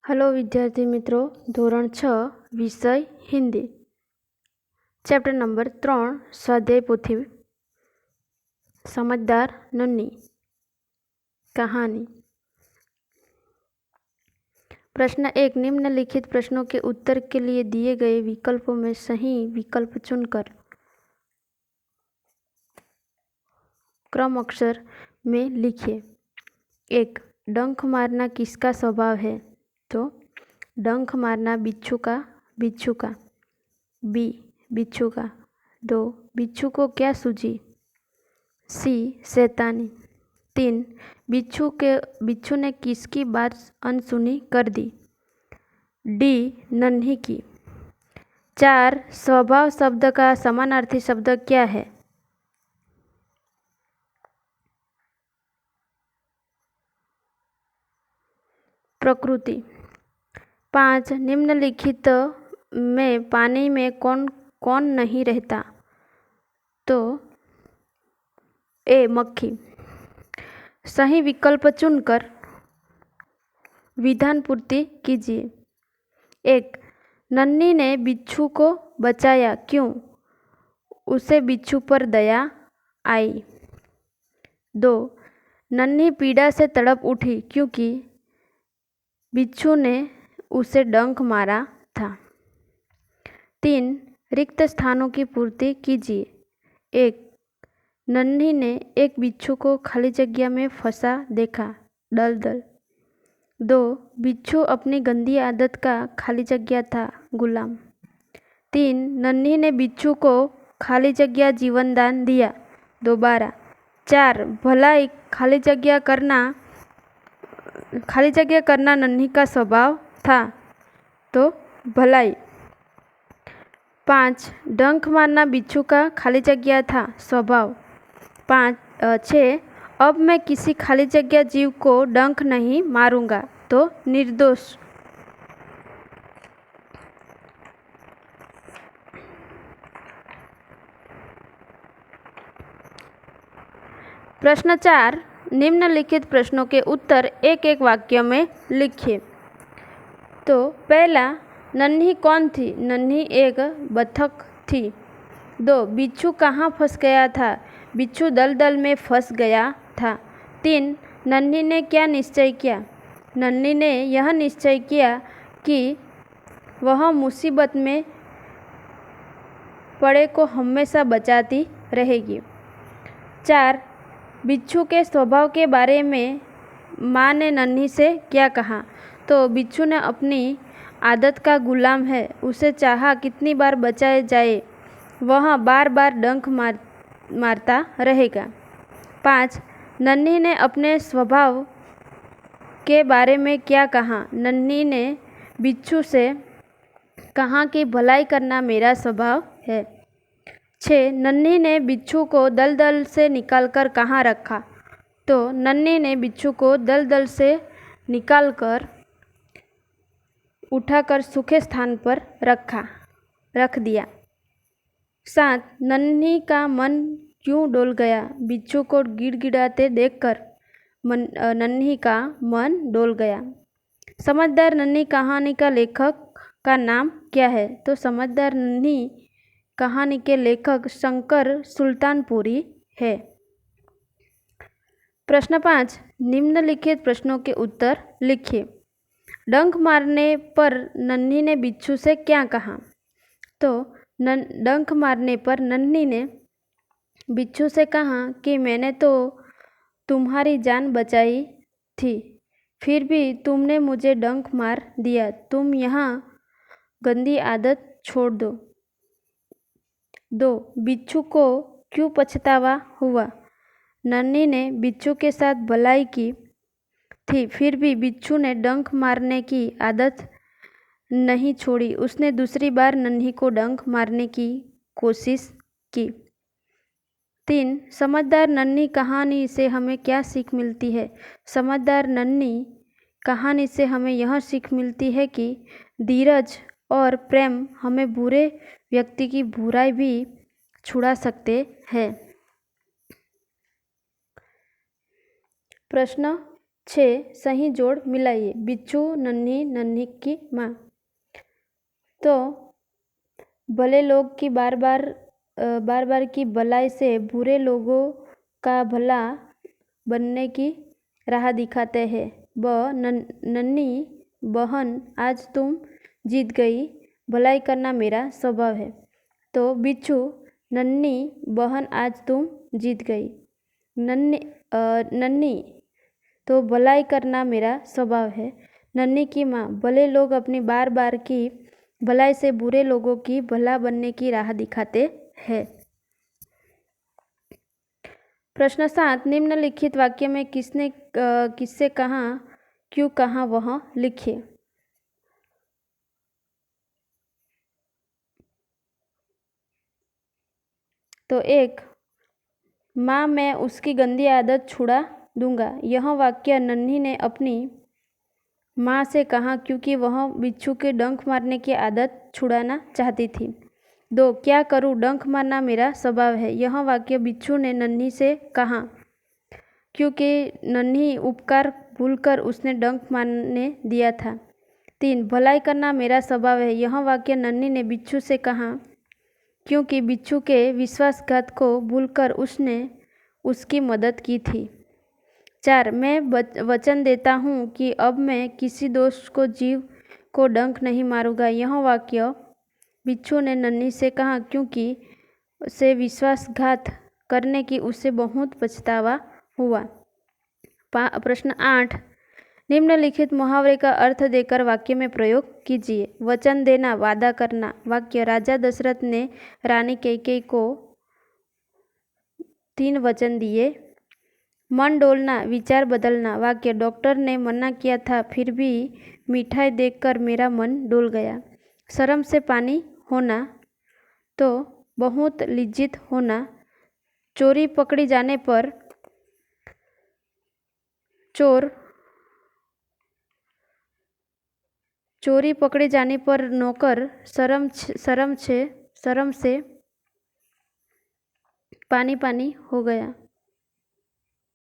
Hello विद्यार्थी मित्रों, ધોરણ 6 વિષય હિન્દી, ચેપ્ટર નંબર 3 સ્વાધ્યાય પોથી समझदार नन्ही कहानी। प्रश्न 1, निम्नलिखित प्रश्नों के उत्तर के लिए दिए गए विकल्पों में सही विकल्प चुनकर क्रम अक्षर में लिखिए। 1, डंक मारना किसका स्वभाव है? तो डंक मारना बिच्छू का। बी, बिच्छू का। 2, बिच्छू को क्या सूझी? सी, शैतानी। 3, बिच्छू ने किसकी बात अनसुनी कर दी? डी, नन्ही की। 4, स्वभाव शब्द का समानार्थी शब्द क्या है? प्रकृति। 5, निम्नलिखित में पानी में कौन कौन नहीं रहता? तो ए, मक्खी। सही विकल्प चुनकर विधान पूर्ति कीजिए। 1, नन्ही ने बिच्छू को बचाया, क्यों? उसे बिच्छू पर दया आई। 2, नन्ही पीड़ा से तड़प उठी क्योंकि बिच्छू ने उसे डंक मारा था। 3, रिक्त स्थानों की पूर्ति कीजिए। 1, नन्ही ने एक बिच्छू को खाली जगह में फंसा देखा, दलदल। 2, बिच्छू अपनी गंदी आदत का खाली जगह था, गुलाम। 3, नन्ही ने बिच्छू को खाली जगह जीवन दान दिया, दोबारा। 4, भलाई खाली जगह करना नन्ही का स्वभाव था, तो भलाई। 5, डंक मारना बिच्छू का खाली जगह था, स्वभाव। 6, अब मैं किसी खाली जगह जीव को डंक नहीं मारूंगा, तो निर्दोष। प्रश्न 4, निम्नलिखित प्रश्नों के उत्तर एक एक वाक्य में लिखिए। तो पहला, नन्ही कौन थी? नन्ही एक बतख थी। 2, बिच्छू कहाँ फंस गया था? बिच्छू दलदल में फंस गया था। 3, नन्ही ने क्या निश्चय किया? नन्ही ने यह निश्चय किया कि वह मुसीबत में पड़े को हमेशा बचाती रहेगी। 4, बिच्छू के स्वभाव के बारे में माँ ने नन्ही से क्या कहा? तो बिच्छू ने अपनी आदत का गुलाम है, उसे चाहा कितनी बार बचाए जाए वह बार बार डंक मारता रहेगा। 5, नन्ही ने अपने स्वभाव के बारे में क्या कहा? नन्ही ने बिच्छू से कहा कि भलाई करना मेरा स्वभाव है। 6, नन्ही ने बिच्छू को दलदल से निकालकर कहाँ रखा? तो नन्ही ने बिच्छू को दलदल से निकालकर उठाकर सूखे स्थान पर रख दिया। 7, नन्ही का मन क्यों डोल गया? बिच्छू को गिड़गिड़ाते देखकर नन्ही का मन डोल गया। समझदार नन्ही कहानी का लेखक का नाम क्या है? तो समझदार नन्ही कहानी के लेखक शंकर सुल्तानपुरी है। प्रश्न 5, निम्नलिखित प्रश्नों के उत्तर लिखिए। डंक मारने पर नन्ही ने बिच्छू से क्या कहा? तो डंक मारने पर नन्ही ने बिच्छू से कहा कि मैंने तो तुम्हारी जान बचाई थी, फिर भी तुमने मुझे डंक मार दिया। तुम यहाँ गंदी आदत छोड़ दो। 2, बिच्छू को क्यों पछतावा हुआ? नन्ही ने बिच्छू के साथ भलाई की थी, फिर भी बिच्छू ने डंक मारने की आदत नहीं छोड़ी। उसने दूसरी बार नन्ही को डंक मारने की कोशिश की। 3, समझदार नन्ही कहानी से हमें क्या सीख मिलती है? समझदार नन्ही कहानी से हमें यह सीख मिलती है कि धीरज और प्रेम हमें बुरे व्यक्ति की बुराई भी छुड़ा सकते हैं। प्रश्न 6 सही जोड़ मिलाइए। बिच्छू, नन्ही, नन्ही की माँ। तो भले लोग की बार बार की भलाई से बुरे लोगों का भला बनने की राह दिखाते हैं। नन्ही बहन आज तुम जीत गई, भलाई करना मेरा स्वभाव है। तो बिच्छू, नन्ही बहन आज तुम जीत गई। नन्ही तो भलाई करना मेरा स्वभाव है। नन्ही की माँ, भले लोग अपनी बार की भलाई से बुरे लोगों की भला बनने की राह दिखाते हैं। प्रश्न 7, निम्नलिखित वाक्य में किसने किससे कहा, क्यों कहा वह लिखिए। तो 1, माँ मैं उसकी गंदी आदत छुड़ा दूंगा। यह वाक्य नन्ही ने अपनी माँ से कहा क्योंकि वह बिच्छू के डंक मारने की आदत छुड़ाना चाहती थी। 2, क्या करूँ, डंक मारना मेरा स्वभाव है। यह वाक्य बिच्छू ने नन्ही से कहा क्योंकि नन्ही उपकार भूलकर उसने डंक मारने दिया था। 3, भलाई करना मेरा स्वभाव है। यह वाक्य नन्ही ने बिच्छू से कहा क्योंकि बिच्छू के विश्वासघात को भूलकर उसने उसकी मदद की थी। 4, मैं वचन देता हूँ कि अब मैं किसी दोस्त को जीव को डंक नहीं मारूंगा। यह वाक्य बिच्छू ने नन्ही से कहा क्योंकि उसे विश्वासघात करने की उसे बहुत पछतावा हुआ। प्रश्न 8, निम्नलिखित मुहावरे का अर्थ देकर वाक्य में प्रयोग कीजिए। वचन देना, वादा करना। वाक्य, राजा दशरथ ने रानी कैकेयी को 3 वचन दिए। मन डोलना, विचार बदलना। वाक्य, डॉक्टर ने मना किया था फिर भी मिठाई देखकर मेरा मन डोल गया। शर्म से पानी होना, तो बहुत लज्जित होना। चोरी पकड़ी जाने पर चोरी पकड़े जाने पर नौकर शर्म से पानी पानी हो गया।